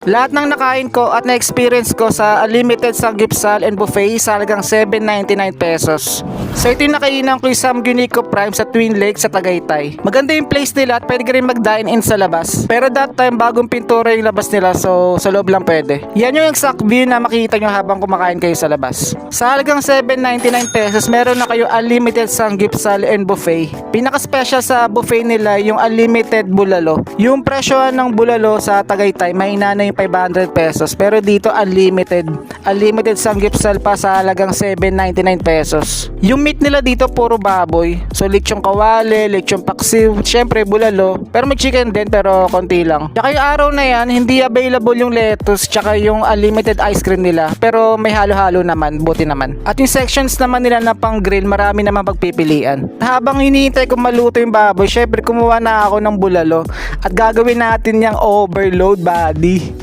Lahat ng nakain ko at na-experience ko sa unlimited samgyeopsal and buffet sa halagang 799 pesos. So ito yung nakainan ko yung Samgyunico Prime sa Twin Lakes sa Tagaytay. Maganda yung place nila at pwede ka rin mag-dine in sa labas. Pero that time bagong pintura yung labas nila, so sa loob lang pwede. Yan yung exact view na makikita nyo habang kumakain kayo sa labas. Sa halagang 799 pesos meron na kayo unlimited samgyeopsal and buffet. Pinaka-special sa buffet nila yung unlimited bulalo. Yung presyohan ng bulalo sa Tagaytay mahina na yung 500 pesos, pero dito unlimited samgyeopsal pa sa halagang 799 pesos. Yung meat nila dito puro baboy, so lechong kawali, lechong paksiw, syempre bulalo, pero may chicken din pero konti lang. Tsaka yung araw na yan hindi available yung lettuce tsaka yung unlimited ice cream nila, pero may halo-halo naman, buti naman. At yung sections naman nila na pang grill, marami naman pagpipilian. Habang hinihintay ko maluto yung baboy, syempre kumuha na ako ng bulalo at gagawin natin yung overload, buddy.